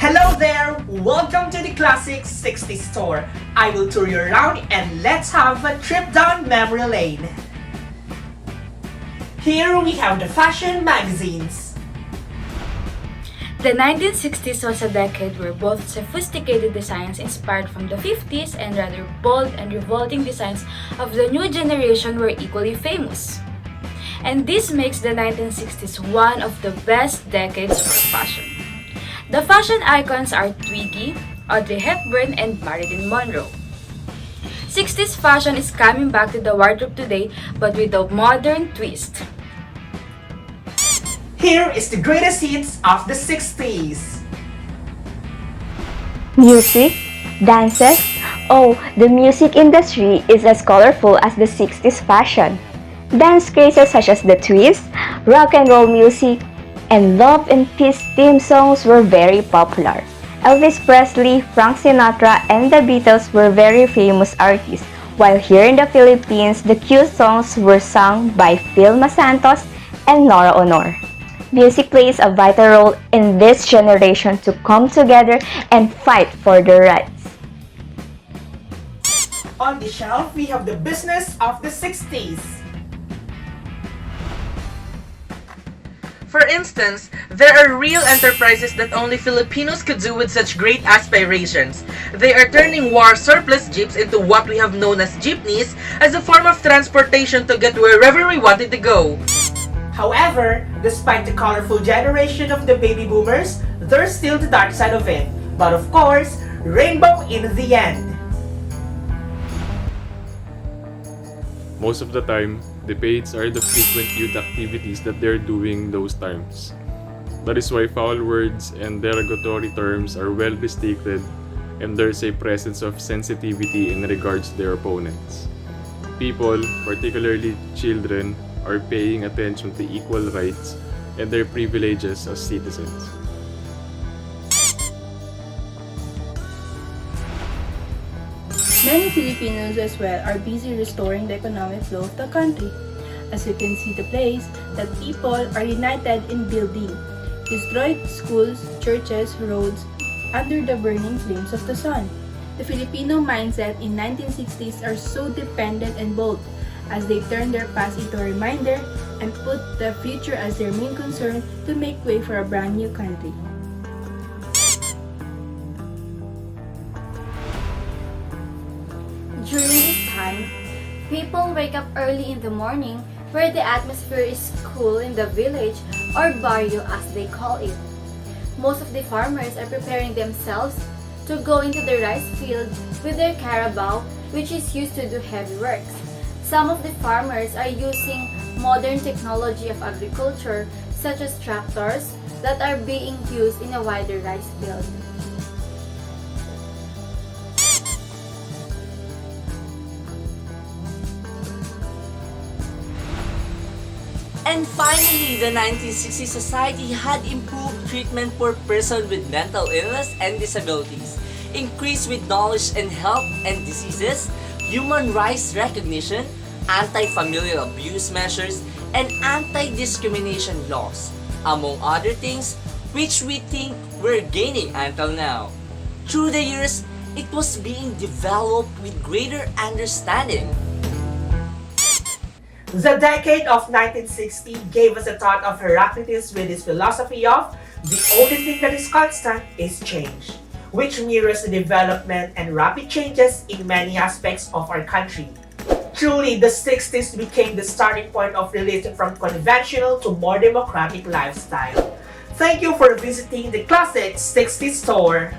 Hello there! Welcome to the Classic 60s store. I will tour you around and let's have a trip down memory lane. Here we have the fashion magazines. The 1960s was a decade where both sophisticated designs inspired from the 50s and rather bold and revolting designs of the new generation were equally famous. And this makes the 1960s one of the best decades for fashion. The fashion icons are Twiggy, Audrey Hepburn, and Marilyn Monroe. 60s fashion is coming back to the wardrobe today, but with a modern twist. Here is the greatest hits of the 60s. Music, dances, oh, the music industry is as colorful as the 60s fashion. Dance crazes such as the twist, rock and roll music, and love and peace theme songs were very popular. Elvis Presley, Frank Sinatra, and the Beatles were very famous artists, while here in the Philippines, the cute songs were sung by Vilma Santos and Nora Honor. Music plays a vital role in this generation to come together and fight for their rights. On the shelf, we have the business of the 60s. For instance, there are real enterprises that only Filipinos could do with such great aspirations. They are turning war surplus jeeps into what we have known as jeepneys as a form of transportation to get wherever we wanted to go. However, despite the colorful generation of the baby boomers, there's still the dark side of it. But of course, rainbow in the end. Most of the time, debates are the frequent youth activities that they're doing those times. That is why foul words and derogatory terms are well restricted, and there's a presence of sensitivity in regards to their opponents. People, particularly children, are paying attention to equal rights and their privileges as citizens. Many Filipinos as well are busy restoring the economic flow of the country. As you can see the place that people are united in building, destroyed schools, churches, roads under the burning flames of the sun. The Filipino mindset in 1960s are so dependent and bold as they turn their past into a reminder and put the future as their main concern to make way for a brand new country. During this time, people wake up early in the morning where the atmosphere is cool in the village or barrio as they call it. Most of the farmers are preparing themselves to go into the rice field with their carabao, which is used to do heavy works. Some of the farmers are using modern technology of agriculture such as tractors that are being used in a wider rice field. And finally, the 1960s society had improved treatment for persons with mental illness and disabilities, increased with knowledge in health and diseases, human rights recognition, anti-familial abuse measures, and anti-discrimination laws, among other things which we think we're gaining until now. Through the years, it was being developed with greater understanding. The decade of 1960 gave us a thought of Heraclitus with his philosophy of the only thing that is constant is change, which mirrors the development and rapid changes in many aspects of our country. Truly, the 60s became the starting point of relating from conventional to more democratic lifestyle. Thank you for visiting the Classic 60s store.